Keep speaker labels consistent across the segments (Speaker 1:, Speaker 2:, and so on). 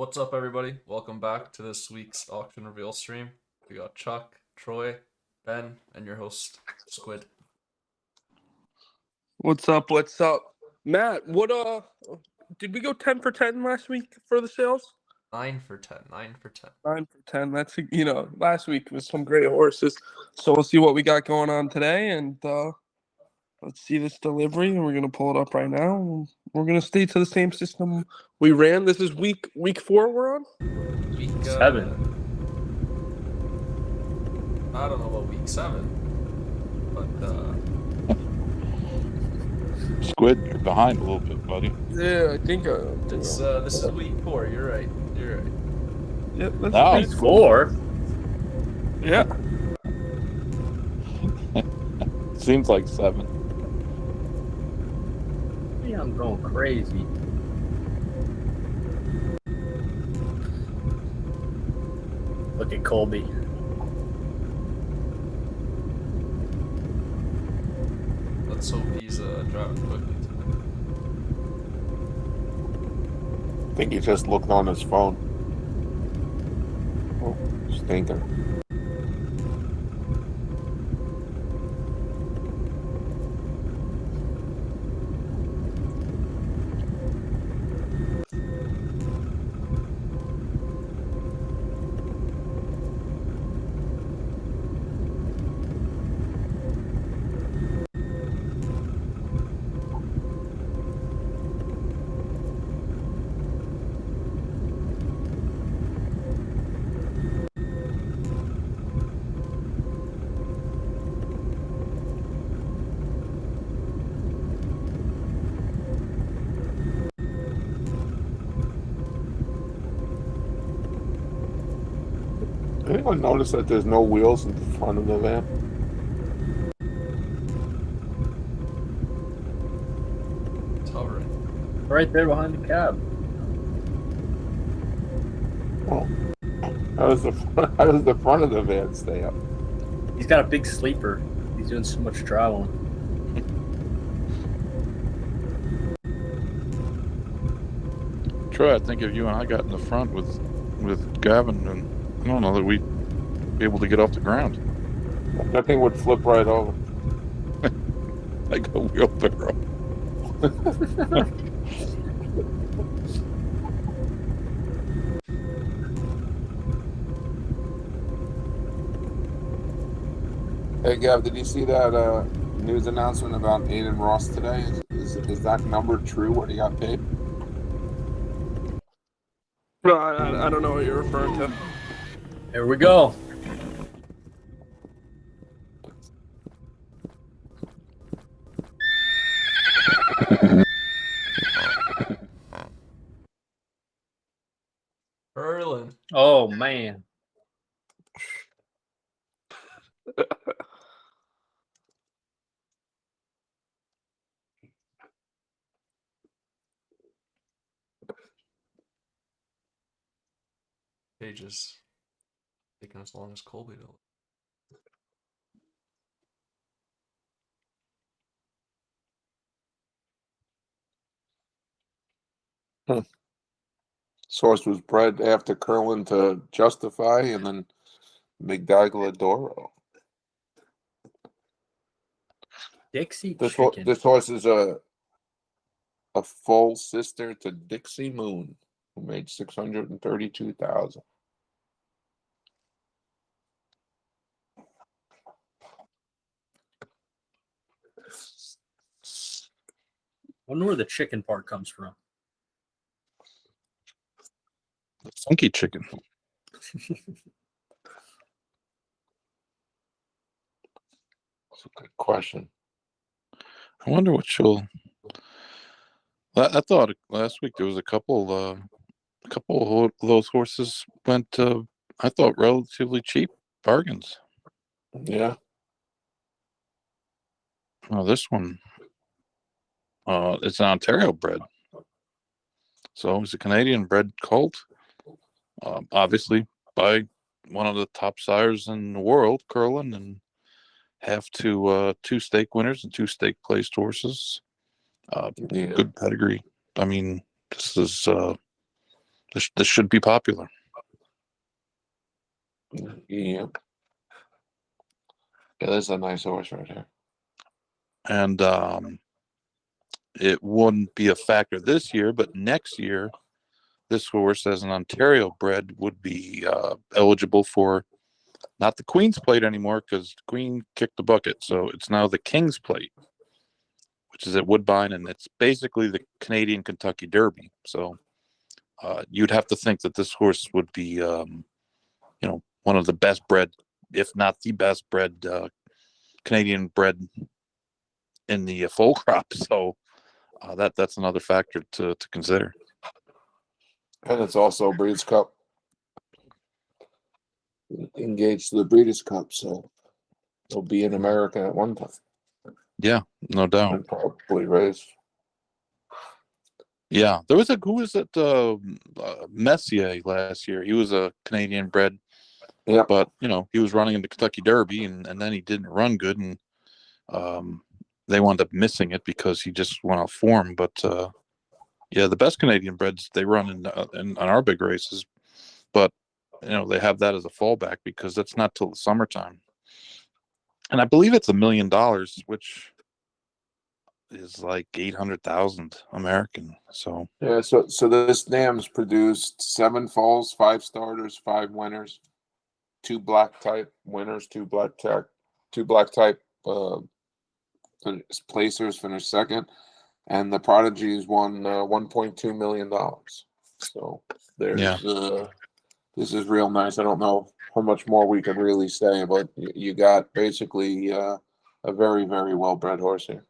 Speaker 1: What's up, everybody? Welcome back to this week's auction reveal stream. We got Chuck, Troy, Ben, and your host, Squid.
Speaker 2: What's up? What's up? Matt, what did we go 10 for 10 last week for the sales?
Speaker 1: 9 for 10. 9 for 10.
Speaker 2: 9 for 10. That's last week was some great horses. So we'll see what we got going on today, and let's see this delivery, and we're gonna pull it up right now. We're gonna stay to the same system we ran. This is week 4 we're on?
Speaker 1: Week
Speaker 3: 7.
Speaker 1: I don't know about week 7, but
Speaker 3: Squid, you're behind a little bit, buddy.
Speaker 2: Yeah, I think
Speaker 1: this is week 4. You're right.
Speaker 2: yeah, that's
Speaker 3: No.
Speaker 2: week
Speaker 3: Week
Speaker 4: 4?
Speaker 2: Yeah.
Speaker 3: Seems like 7.
Speaker 4: Yeah, I'm going crazy. Look at Colby.
Speaker 1: Let's hope he's driving quickly today.
Speaker 5: I think he just looked on his phone. Oh, stinker. Anyone notice that there's no wheels in the front of the van?
Speaker 1: It's hovering.
Speaker 4: Right there behind the cab.
Speaker 5: Well, how does the front of the van stay up?
Speaker 4: He's got a big sleeper. He's doing so much traveling.
Speaker 3: Troy, I think if you and I got in the front with Gavin, and I don't know that we'd be able to get off the ground.
Speaker 5: That thing would flip right over.
Speaker 3: Like a wheelbarrow.
Speaker 5: Hey, Gav, did you see that news announcement about Aiden Ross today? Is that number true, what he got paid?
Speaker 2: No, I don't know what you're referring to.
Speaker 4: Here we go.
Speaker 1: Erlin.
Speaker 4: Oh, man.
Speaker 1: Pages. Taking as long as Colby to.
Speaker 5: Source was bred after Curlin to Justify and then Migdaladoro.
Speaker 4: Dixie
Speaker 5: This
Speaker 4: chicken.
Speaker 5: horse is a full sister to Dixie Moon, who made 632,000.
Speaker 4: Wonder where the chicken part comes from.
Speaker 3: The funky chicken.
Speaker 5: That's a good question.
Speaker 3: I wonder what she'll. I thought last week there was a couple of those horses went. I thought relatively cheap bargains.
Speaker 5: Yeah.
Speaker 3: Well, this one, it's an Ontario bred. So it's a Canadian bred colt. Obviously by one of the top sires in the world, Curlin, and have two stake winners and 2 stake placed horses.
Speaker 5: Yeah.
Speaker 3: Good pedigree. I mean, this is This should be popular.
Speaker 5: Yeah. Yeah, this is a nice horse right here.
Speaker 3: And it wouldn't be a factor this year, but next year, this horse, as an Ontario bred, would be eligible for not the Queen's Plate anymore because the Queen kicked the bucket. So it's now the King's Plate, which is at Woodbine, and it's basically the Canadian Kentucky Derby. So you'd have to think that this horse would be, one of the best bred, if not the best bred Canadian bred in the full crop. So that's another factor to consider.
Speaker 5: And it's also Breeders' Cup. Engaged to the Breeders' Cup, so they'll be in America at one time.
Speaker 3: Yeah, no doubt.
Speaker 5: And probably race.
Speaker 3: Yeah, there was who was it? Messier last year. He was a Canadian bred.
Speaker 5: Yeah.
Speaker 3: But he was running in the Kentucky Derby, and then he didn't run good, and they wound up missing it because he just went off form. But the best Canadian breds, they run in our big races, but they have that as a fallback because that's not till the summertime. And I believe it's $1 million, which is like 800,000 American. So
Speaker 5: yeah, so this dam's produced 7 falls, 5 starters, 5 winners, 2 black type winners, 2 black type placers finished second, and the Prodigies won $1.2 million. So there's this is real nice. I don't know how much more we could really say, but you got basically a very, very well bred horse here.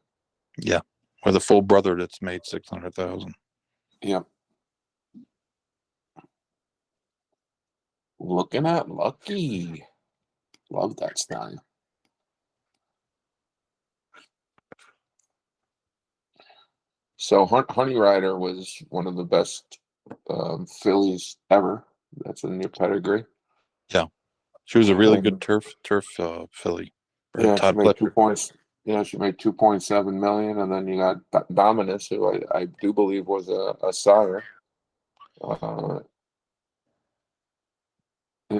Speaker 3: Yeah, with a full brother that's made 600,000.
Speaker 5: Yep. Looking at Lucky. Love that style. So Honey Rider was one of the best fillies ever. That's a new pedigree.
Speaker 3: Yeah, she was a really good turf filly.
Speaker 5: Yeah,
Speaker 3: Todd
Speaker 5: she made
Speaker 3: Fletcher.
Speaker 5: 2 points. Yeah, she made 2.7 million, and then you got Dominus, who I do believe was a sire.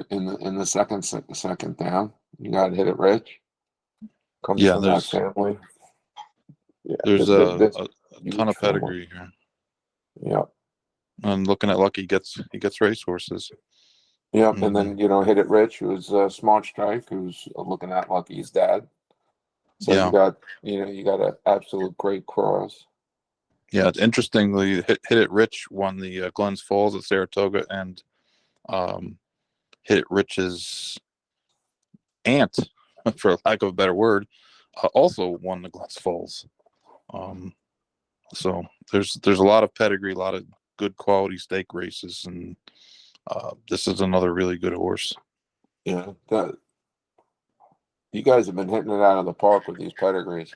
Speaker 5: In the second down, you got Hit It Rich. Comes from that family. Yeah,
Speaker 3: there's a ton of
Speaker 5: family.
Speaker 3: pedigree here.
Speaker 5: Yeah.
Speaker 3: And looking at Lucky, he gets racehorses.
Speaker 5: Yeah, and then Hit It Rich, who's Smart Strike, who's looking at Lucky's dad. So you got an absolute great cross.
Speaker 3: Yeah, it's interestingly, Hit It Rich won the Glens Falls at Saratoga, and Hit It Rich's aunt, for lack of a better word, also won the Glens Falls. So there's a lot of pedigree, a lot of good quality stake races, and this is another really good horse.
Speaker 5: Yeah, you guys have been hitting it out of the park with these pedigrees.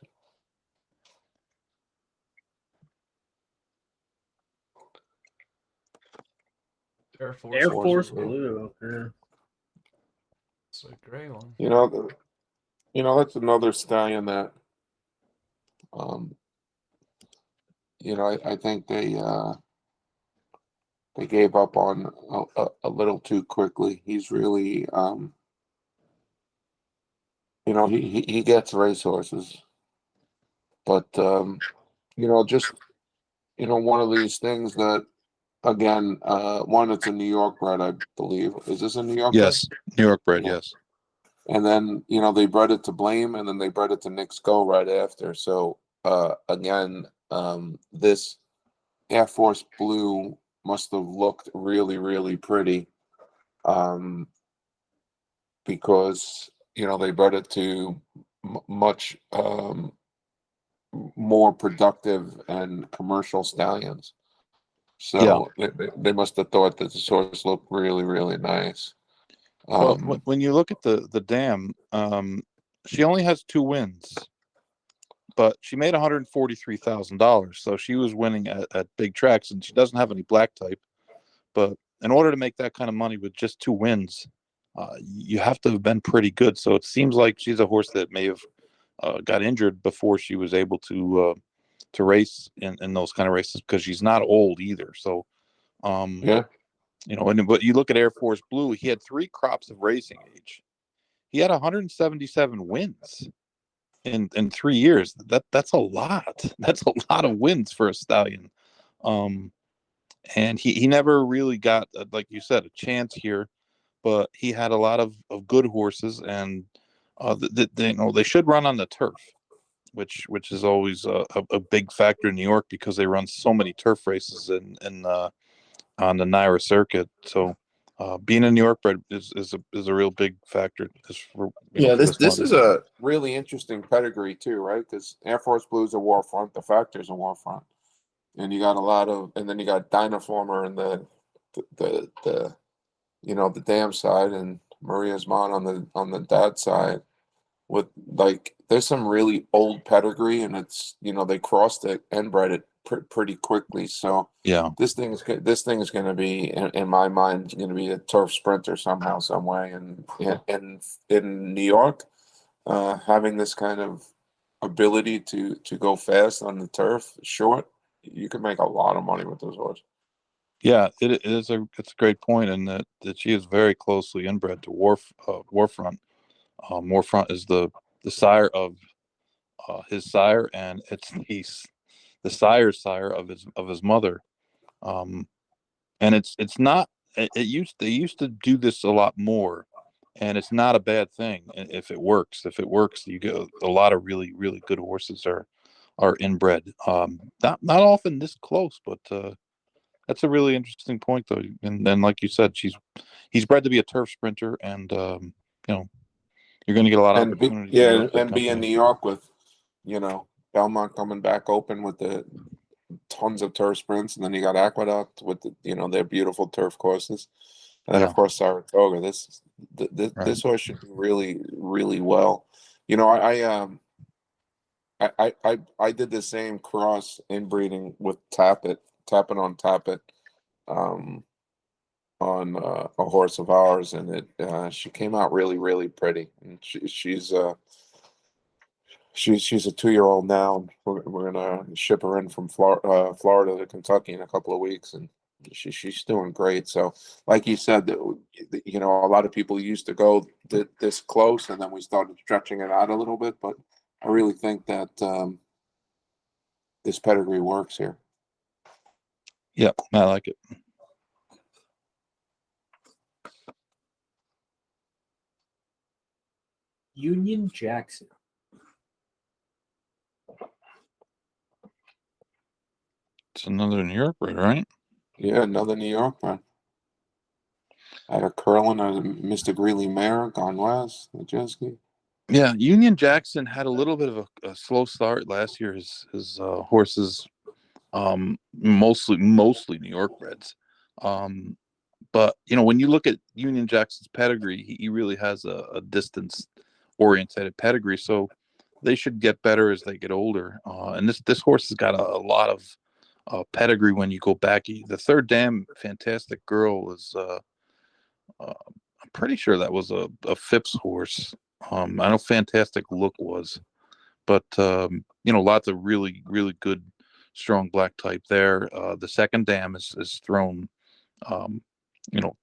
Speaker 1: Air
Speaker 4: Force Blue. Yeah.
Speaker 1: It's a gray one.
Speaker 5: That's another stallion that, I think they gave up on a little too quickly. He's really, he gets racehorses, but just one of these things that, again, one, it's a New York bred, I believe. Is this a New York bred?
Speaker 3: Yes, New York bred,
Speaker 5: Yeah.
Speaker 3: yes.
Speaker 5: And then, they bred it to Blame, and then they bred it to Nick's Go right after. So, again, this Air Force Blue must have looked really, really pretty, because, they bred it to much more productive and commercial stallions. So they must have thought that the horse looked really, really nice.
Speaker 3: Well, when you look at the dam, she only has 2 wins, but she made $143,000. So she was winning at big tracks, and she doesn't have any black type. But in order to make that kind of money with just 2 wins, you have to have been pretty good. So it seems like she's a horse that may have got injured before she was able to race in those kind of races, because she's not old either. So but you look at Air Force Blue, he had 3 crops of racing age. He had 177 wins in 3 years. That's a lot. That's a lot of wins for a stallion. And he never really got, like you said, a chance here, but he had a lot of good horses, and they should run on the turf, which is always a big factor in New York because they run so many turf races in on the Naira circuit. So being a New York bred is a real big factor.
Speaker 5: Yeah,
Speaker 3: For
Speaker 5: this
Speaker 3: money.
Speaker 5: is a really interesting pedigree too, right? Because Air Force Blue's a war front, the Factor's a war front, and you got a lot of, and then you got Dynaformer and the the dam side, and Maria's Mont on the dad side. With like, there's some really old pedigree, and it's they crossed it and bred it pretty quickly. So
Speaker 3: Yeah,
Speaker 5: this thing is going to be, in my mind, going to be a turf sprinter somehow, some way, and in New York, having this kind of ability to go fast on the turf, short, you could make a lot of money with those horses.
Speaker 3: yeah, it's a great point, and that she is very closely inbred to Warfront. Warfront is the sire of his sire, and he's the sire's sire of his mother. Um, and it's not. They used to do this a lot more, and it's not a bad thing if it works. If it works, you get a lot of really really good horses are inbred. Not often this close, but that's a really interesting point, though. And then, like you said, he's bred to be a turf sprinter, and you're going to get a lot of
Speaker 5: And be,
Speaker 3: opportunities in New
Speaker 5: yeah,
Speaker 3: York for the
Speaker 5: and be in
Speaker 3: company.
Speaker 5: New York with, Belmont coming back open with the tons of turf sprints, and then you got Aqueduct with their beautiful turf courses, and then
Speaker 3: Yeah,
Speaker 5: of course Saratoga.
Speaker 3: right.
Speaker 5: This horse should do really really well. I did the same cross inbreeding with Tappet on Tappet, um, on a horse of ours, and she came out really really pretty, and she's a 2-year-old now, and we're gonna ship her in from Florida to Kentucky in a couple of weeks, and she's doing great. So, like you said, a lot of people used to go this close, and then we started stretching it out a little bit. But I really think that this pedigree works here.
Speaker 3: Yep, I like it.
Speaker 4: Union Jackson.
Speaker 3: It's another New York bred, right?
Speaker 5: Yeah, another New York man. Had a curling, a Mr. Greeley mare gone west, the Jeski.
Speaker 3: Yeah, Union Jackson had a little bit of a slow start last year. His horses, mostly New York breds. Um, but when you look at Union Jackson's pedigree, he really has a distance oriented pedigree. So they should get better as they get older. And this horse has got a lot of pedigree when you go back. The third dam, Fantastic Girl, is I'm pretty sure that was a Phipps horse. I know Fantastic Look was, but lots of really really good strong black type there. The second dam is thrown. Um,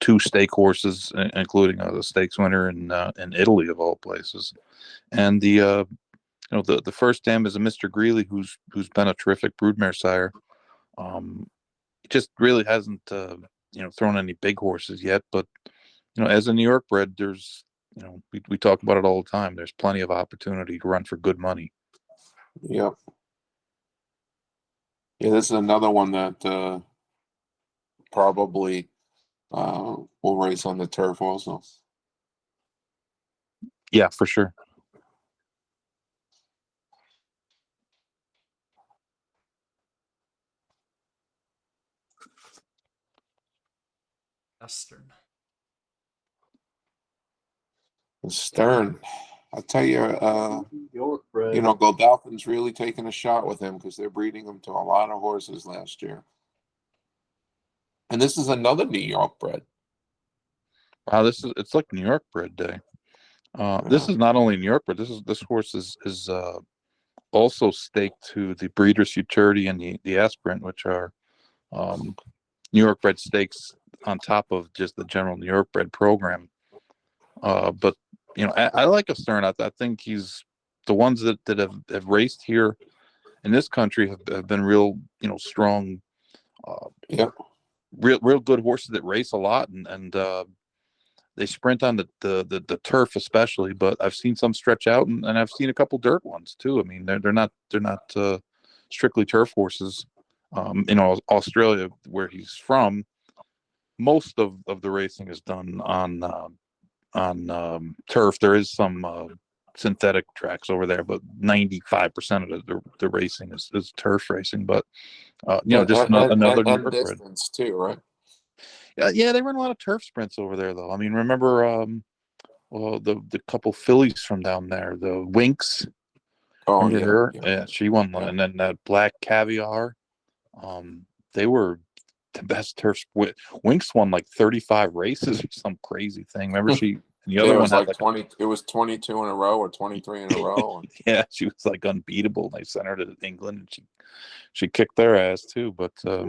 Speaker 3: 2 stake horses, including the stakes winner in Italy of all places, and the first dam is a Mr. Greeley who's been a terrific broodmare sire. He just really hasn't thrown any big horses yet, but as a New York bred, there's we talk about it all the time. There's plenty of opportunity to run for good money.
Speaker 5: Yep. Yeah, this is another one that probably will race on the turf also.
Speaker 3: Yeah, for sure.
Speaker 1: Western.
Speaker 5: Stern, I'll tell you,
Speaker 4: New York bred.
Speaker 5: Godolphin's really taking a shot with him because they're breeding him to a lot of horses last year. And this is another New York bred.
Speaker 3: Wow, it's like New York bred day. This is not only New York bred. This horse is also staked to the Breeders' Futurity and the Aspirant, which are New York bred stakes on top of just the general New York bred program. But I like a Stern. I think he's the ones that have raced here in this country have been real, strong,
Speaker 5: Yeah.
Speaker 3: real good horses that race a lot, and they sprint on the turf especially. But I've seen some stretch out, and I've seen a couple dirt ones too. I mean, they're not strictly turf horses. Australia, where he's from, most of the racing is done on turf. There is some synthetic tracks over there, but 95% of the racing is turf racing. But just another New
Speaker 5: and
Speaker 3: York bred.
Speaker 5: distance too, right?
Speaker 3: Yeah, they run a lot of turf sprints over there, though. I mean, remember, well, the couple fillies from down there, the Winks.
Speaker 5: Oh
Speaker 3: Remember her?
Speaker 5: yeah.
Speaker 3: Yeah, she won one,
Speaker 5: Yeah.
Speaker 3: and then that Black Caviar. They were the best turf. Winks won like 35 races or some crazy thing. Remember she? And the other
Speaker 5: It
Speaker 3: one
Speaker 5: was
Speaker 3: had
Speaker 5: like 20. It was 22 in a row or 23 in a row.
Speaker 3: yeah, she was like unbeatable. They sent her to England, and she kicked their ass too. But at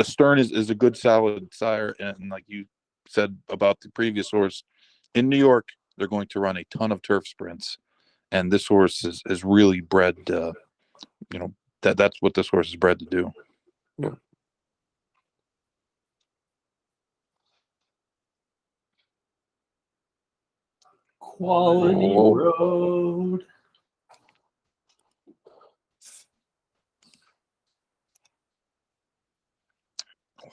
Speaker 3: a Stern is a good solid sire, and like you said about the previous horse in New York, they're going to run a ton of turf sprints, and this horse is really bred. That's what this horse is bred to do.
Speaker 5: Yeah.
Speaker 4: Quality
Speaker 5: Oh.
Speaker 4: Road.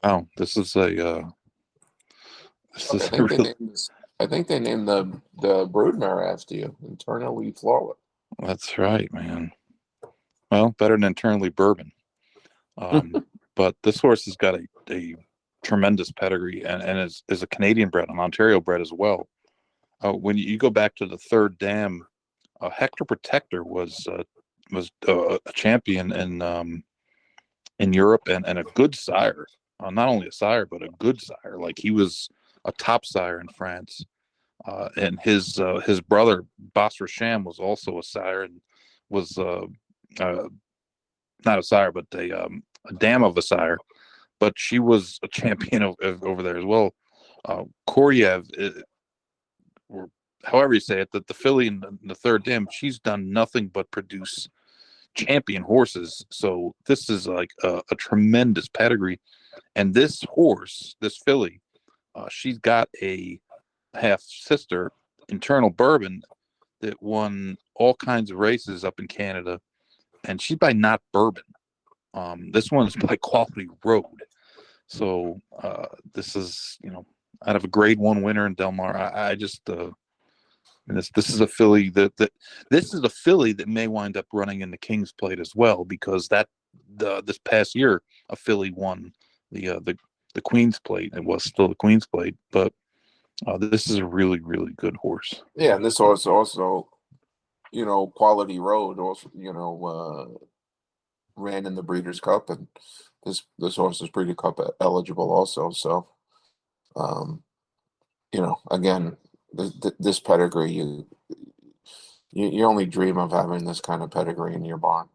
Speaker 3: Wow, this is a this is a real.
Speaker 5: I think they named the broodmare after you, internally flawless.
Speaker 3: That's right, man. Well, better than internally bourbon. But this horse has got a tremendous pedigree and is a Canadian bred, an Ontario bred as well. When you go back to the third dam, Hector Protector was a champion in Europe and a good sire. Not only a sire, but a good sire. Like he was a top sire in France. And his brother Bas Racham was also a sire and was not a sire, but a dam of a sire. But she was a champion over there as well. Koryev, or however you say it, that the filly in the third dam, she's done nothing but produce champion horses. So this is like a tremendous pedigree. And this horse, this filly, she's got a half sister, Internal Bourbon, that won all kinds of races up in Canada, and she's by Not Bourbon. This one's by Quality Road. So this is out of a Grade 1 winner in Del Mar. I just this is a filly that this is a filly that may wind up running in the King's Plate as well, because this past year a filly won the Queen's Plate. It was still the Queen's Plate, but this is a really, really good horse.
Speaker 5: Yeah, and this horse also, Quality Road also, ran in the Breeders' Cup, and this horse is Breeders' Cup eligible also. So, again, this pedigree, you only dream of having this kind of pedigree in your barn.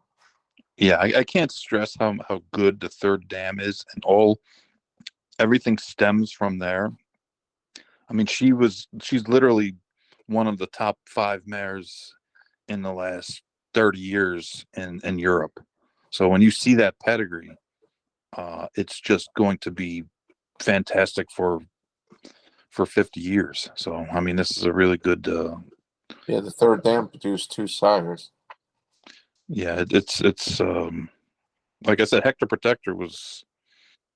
Speaker 3: Yeah, I can't stress how good the third dam is, and everything stems from there. I mean, she's literally one of the top 5 mares in the last 30 years in Europe. So when you see that pedigree, it's just going to be fantastic for 50 years. So, I mean, this is a really good.
Speaker 5: Yeah, the third dam produced 2 sires.
Speaker 3: Yeah, it's like I said, Hector Protector was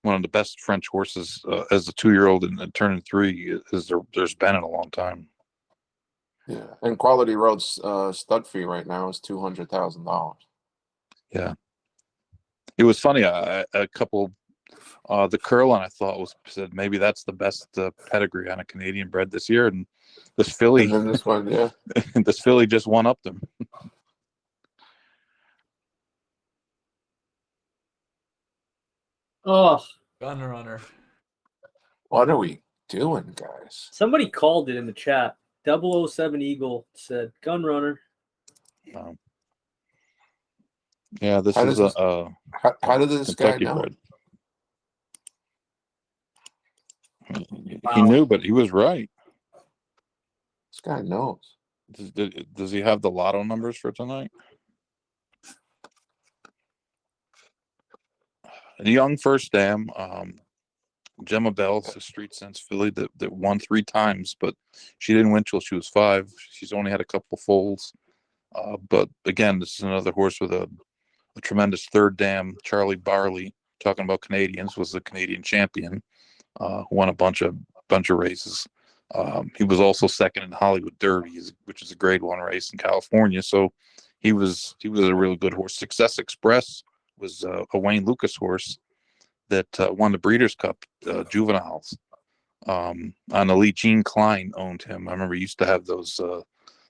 Speaker 3: one of the best French horses as a 2-year-old and turning 3 there's been in a long time.
Speaker 5: Yeah, and Quality Road's stud fee right now is $200,000.
Speaker 3: Yeah, it was funny. A couple, the Curlin I thought said maybe that's the best pedigree on a Canadian bred this year, and this filly,
Speaker 5: And then this one, yeah,
Speaker 3: this filly just one up them.
Speaker 4: Oh,
Speaker 1: Gun runner.
Speaker 5: what are we doing, guys?
Speaker 4: somebody called it in the chat. 007 Eagle said gun runner.
Speaker 3: Yeah, this
Speaker 5: How
Speaker 3: is
Speaker 5: does
Speaker 3: a
Speaker 5: How did this guy
Speaker 3: Kentucky
Speaker 5: know?
Speaker 3: bred. He knew, but he was right.
Speaker 5: This guy knows.
Speaker 3: Does he have the lotto numbers for tonight? The young first dam, Gemma Bell's a street sense filly that won 3 times, but she didn't win till she was 5. She's only had a couple foals. But again, this is another horse with a tremendous third dam. Charlie Barley, talking about Canadians, was the Canadian champion. Won a bunch of races. He was also second in Hollywood Derby, which is a Grade 1 race in California. So he was a really good horse. Success Express was a Wayne Lucas horse that won the Breeders' Cup juveniles. On Elite, Gene Klein owned him. I remember he used to have those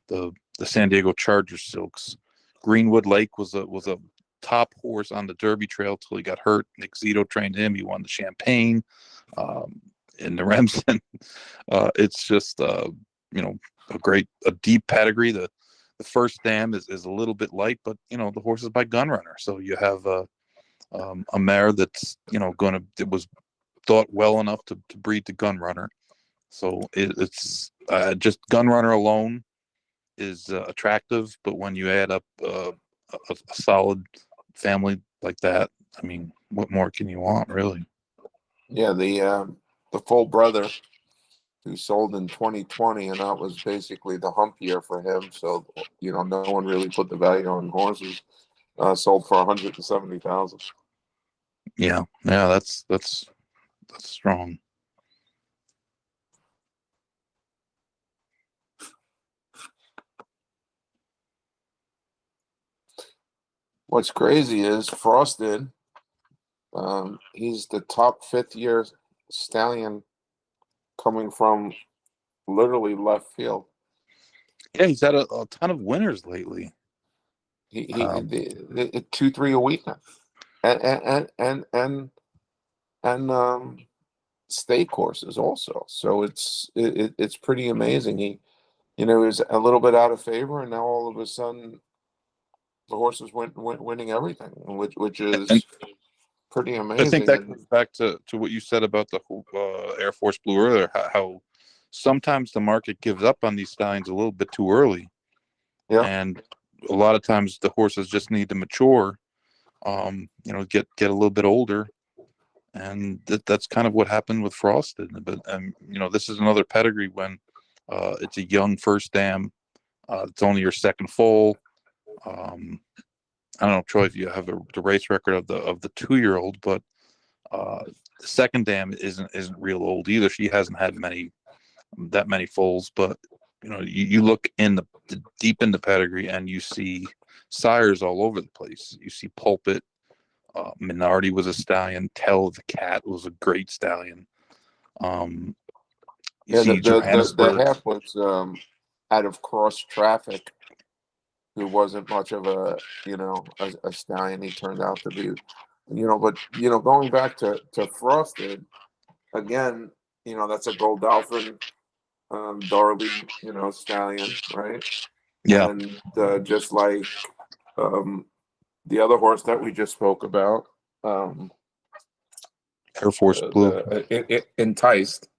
Speaker 3: the San Diego Chargers silks. Greenwood Lake was a top horse on the Derby Trail till he got hurt. Nick Zito trained him. He won the Champagne. In the Remsen, it's just a deep pedigree. The first dam is a little bit light, but the horse is by Gunrunner, so you have a mare that's it was thought well enough to breed to Gunrunner. So it's just Gunrunner alone is attractive, but when you add up a solid family like that, I mean, what more can you want, really?
Speaker 5: Yeah, the full brother who sold in 2020, and that was basically the hump year for him. So no one really put the value on horses. Sold for 170,000.
Speaker 3: Yeah, that's strong.
Speaker 5: What's crazy is Frosted. He's the top 5th-year stallion coming from literally left field.
Speaker 3: Yeah, he's had a ton of winners lately.
Speaker 5: He 2-3 a week now, and state courses also. So it's pretty amazing. He was a little bit out of favor, and now all of a sudden the horse is winning everything, which is pretty amazing.
Speaker 3: I think that goes back to what you said about the Air Force Blue earlier, how sometimes the market gives up on these stallions a little bit too early.
Speaker 5: Yeah.
Speaker 3: And a lot of times the horses just need to mature, get a little bit older. And that's kind of what happened with Frosted. But, this is another pedigree when it's a young first dam. It's only your second foal. I don't know, Troy, if you have the race record of the 2-year-old, but the second dam isn't real old either. She hasn't had that many foals, but you look in the deep in the pedigree and you see sires all over the place. You see Pulpit, Minardi was a stallion. Tell the Cat was a great stallion.
Speaker 5: The half was out of Cross Traffic, who wasn't much of a stallion. He turned out to be, but going back to Frosted again, that's a Gold Dolphin, Darley, stallion, right?
Speaker 3: Yeah.
Speaker 5: And just like the other horse that we just spoke about,
Speaker 3: Air Force Blue,
Speaker 5: Enticed.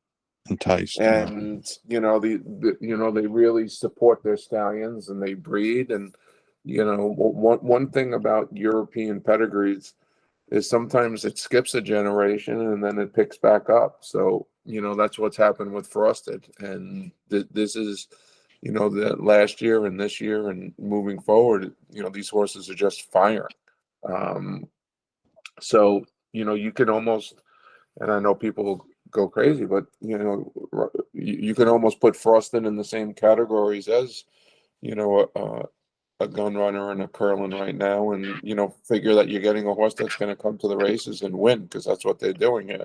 Speaker 5: And
Speaker 3: yeah.
Speaker 5: they really support their stallions and they breed. And one thing about European pedigrees is sometimes it skips a generation and then it picks back up. So that's what's happened with Frosted. And this is the last year and this year and moving forward, these horses are just fire. So you can almost, and I know people go crazy, but you can almost put Frosted in the same categories as a gun runner and a Curlin right now, and figure that you're getting a horse that's going to come to the races and win, because that's what they're doing.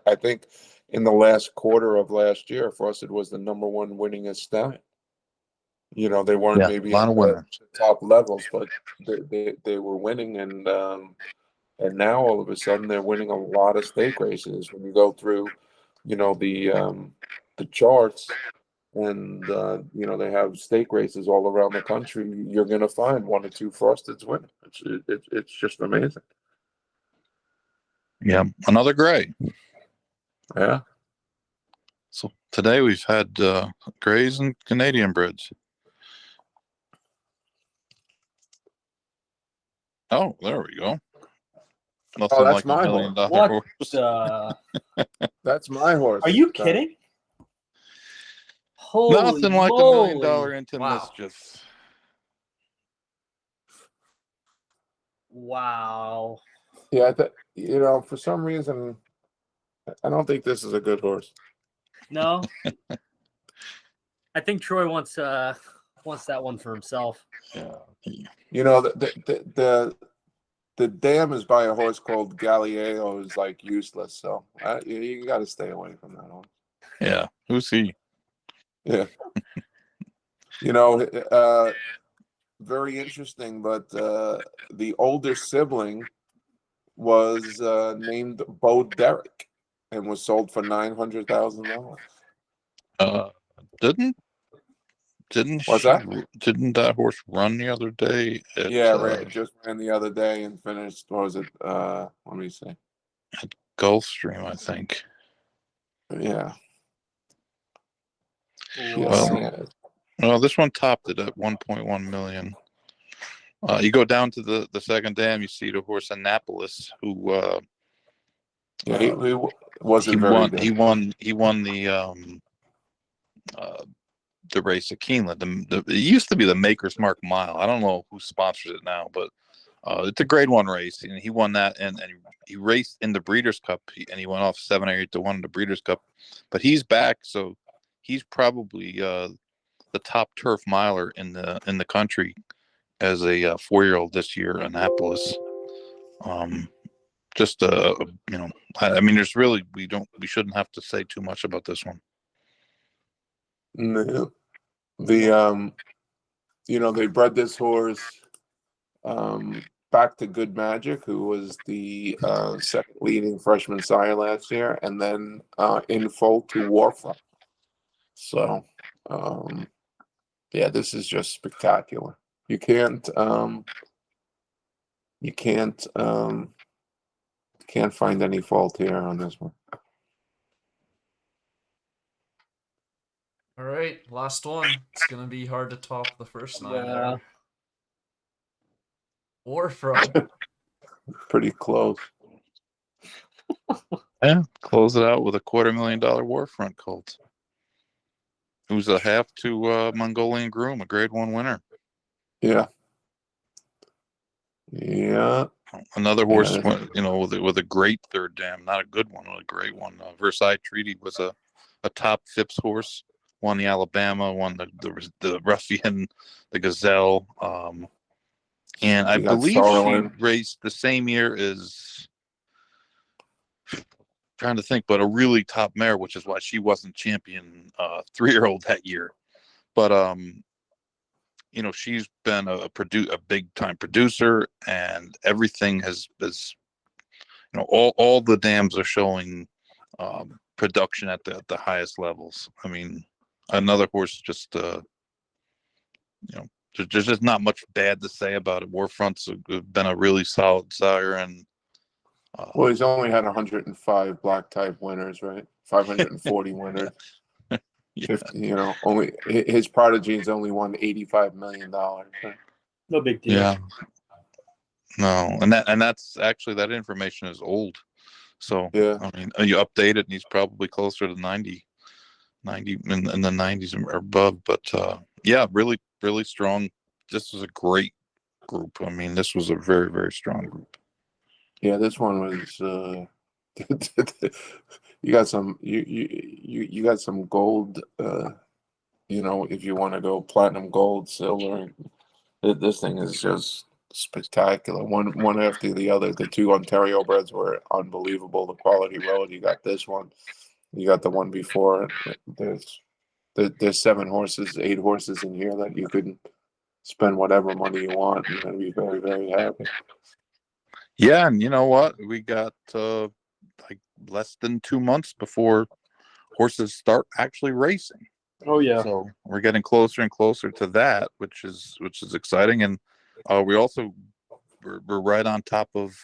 Speaker 5: I think in the last quarter of last year, Frosted was the #1 winningest stallion. They weren't maybe at the top levels, but they were winning, and now all of a sudden they're winning a lot of stake races. When you go through, the charts, and they have stake races all around the country, you're going to find 1 or 2 Frosteds winning. It's just amazing.
Speaker 3: Yeah, another gray.
Speaker 5: Yeah.
Speaker 3: So today we've had Grays and Canadian breds. Oh, there we go. Nothing
Speaker 5: that's
Speaker 3: like
Speaker 5: my
Speaker 3: $1 million
Speaker 4: What?
Speaker 3: horse.
Speaker 5: That's my horse.
Speaker 4: Are you kidding? Holy
Speaker 3: Nothing like
Speaker 4: moly.
Speaker 3: $1 million into
Speaker 1: Wow.
Speaker 3: mischief.
Speaker 4: Wow.
Speaker 5: Yeah, for some reason, I don't think this is a good horse.
Speaker 4: No. I think Troy wants that one for himself.
Speaker 3: Yeah.
Speaker 5: The dam is by a horse called Galileo is like useless. So you got to stay away from that horse.
Speaker 3: Yeah. Who's he?
Speaker 5: Yeah. Very interesting, but the older sibling was named Bo Derek and was sold for $900,000.
Speaker 3: Didn't
Speaker 5: What's that?
Speaker 3: Didn't that horse run the other day?
Speaker 5: Just ran the other day and finished. What was it? Let me see.
Speaker 3: Gulfstream, I think.
Speaker 5: Yeah.
Speaker 3: Well, well, this one topped it at 1.1 million. You go down to the second dam, you see the horse Annapolis, who
Speaker 5: he wasn't very good.
Speaker 3: He won the race at Keeneland. It used to be the Maker's Mark Mile. I don't know who sponsors it now, but it's a Grade 1 race, and he won that. And he raced in the Breeders' Cup, and he went off 7 or 8 to 1 in the Breeders' Cup. But he's back, so he's probably the top turf miler in the country as a 4-year-old this year, Annapolis. Just I mean, there's really we shouldn't have to say too much about this one.
Speaker 5: No. They bred this horse back to Good Magic, who was the second leading freshman sire last year, and then in full to Warfront. So, this is just spectacular. You can't find any fault here on this one.
Speaker 1: All right, last one. It's gonna be hard to top the first 9 there. Warfront.
Speaker 5: Pretty close.
Speaker 3: Yeah, close it out with a $250,000 Warfront colt. Who's a half to Mongolian Groom, a Grade 1 winner.
Speaker 5: Yeah.
Speaker 3: Another horse, with a great third dam, not a good one, a great one. Versailles Treaty was a top Phipps horse. Won the Alabama, won the Ruffian, the Gazelle, and I believe she raced the same year as. Trying to think, but a really top mare, which is why she wasn't champion 3-year-old that year. But she's been a big time producer, and everything has all the dams are showing production at the highest levels. I mean, another horse just there's just not much bad to say about it. Warfront's been a really solid sire, and
Speaker 5: well, he's only had 105 black type winners, right? 540 winners.
Speaker 3: yeah.
Speaker 5: 50, only his prodigy's only won $85 million. Right?
Speaker 4: No big deal.
Speaker 3: Yeah. No, and that's actually, that information is old. So
Speaker 5: yeah,
Speaker 3: I mean, you update it, and he's probably closer to 90 in the 90s or above. But really, really strong. This was a great group. I mean, this was a very, very strong group.
Speaker 5: Yeah, this one was. You got some. You got some gold. If you want to go platinum, gold, silver, this thing is just spectacular. One after the other. The 2 Ontario breds were unbelievable. The quality road. You got this one. You got the one before it. There's 7 horses, 8 horses in here that you could spend whatever money you want. You're gonna be very, very happy.
Speaker 3: Yeah, and you know what? We got like less than 2 months before horses start actually racing.
Speaker 4: Oh yeah.
Speaker 3: So we're getting closer and closer to that, which is exciting. And we also we're right on top of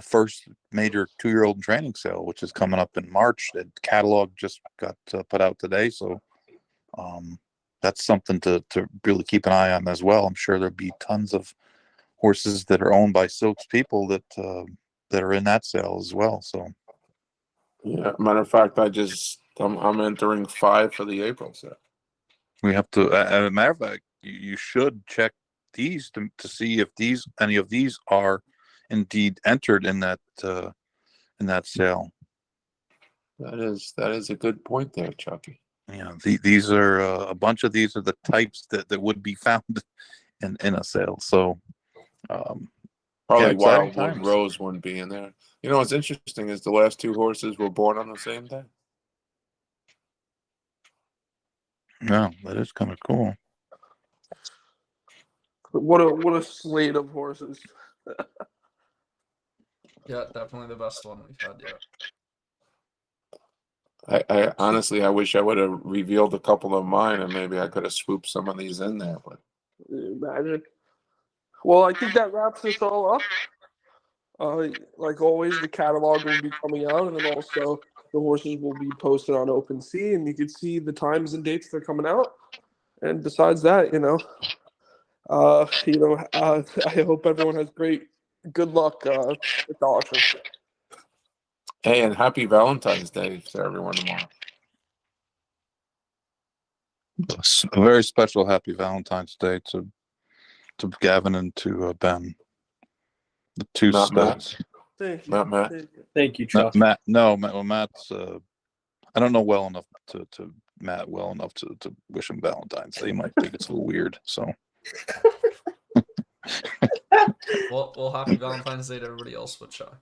Speaker 3: first major 2-year-old training sale, which is coming up in March. The catalog just got put out today, so that's something to really keep an eye on as well. I'm sure there'll be tons of horses that are owned by Silks people that are in that sale as well. So
Speaker 5: Yeah, matter of fact, I'm entering 5 for the April set.
Speaker 3: we have to. As a matter of fact, you should check these to see if any of these are indeed entered in that sale.
Speaker 5: That is a good point there, Chucky.
Speaker 3: Yeah, these are a bunch of these are the types that would be found in a sale. So
Speaker 5: Probably
Speaker 3: exciting
Speaker 5: Wildwood
Speaker 3: times.
Speaker 5: Rose wouldn't be in there. You know what's interesting is the last 2 horses were born on the same day.
Speaker 3: Yeah, that is kind of cool.
Speaker 2: What a slate of horses.
Speaker 1: Yeah, definitely the best one we've had yet.
Speaker 5: I honestly, I wish I would have revealed a couple of mine, and maybe I could have swooped some of these in there. But
Speaker 2: Imagine. Well, I think that wraps this all up. Like always, the catalog will be coming out, and then also the horses will be posted on OpenSea, and you can see the times and dates they're coming out. And besides that, I hope everyone has good luck with the auction.
Speaker 5: hey, and happy Valentine's Day to everyone tomorrow.
Speaker 3: A very special happy Valentine's Day to Gavin and to Ben, the two
Speaker 5: Not Matt.
Speaker 3: studs.
Speaker 2: Thank you.
Speaker 5: Not Matt.
Speaker 2: Thank you.
Speaker 4: Thank you, Chuck.
Speaker 3: Matt, no, Matt's. I don't know well enough to Matt well enough to wish him Valentine's Day. He might think it's a little weird. So
Speaker 1: Well, happy Valentine's Day to everybody else but Chuck.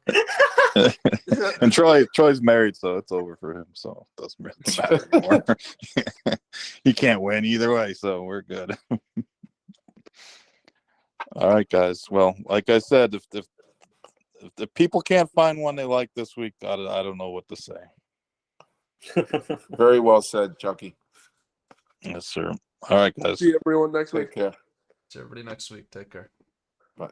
Speaker 3: and Troy's married, so it's over for him. So it doesn't really matter anymore. He can't win either way, so we're good. All right, guys. Well, like I said, if the people can't find one they like this week, I don't know what to say.
Speaker 5: Very well said, Chucky.
Speaker 3: Yes, sir. All right, guys.
Speaker 2: See everyone next week.
Speaker 5: Take care.
Speaker 1: See everybody next week. Take care.
Speaker 5: Bye.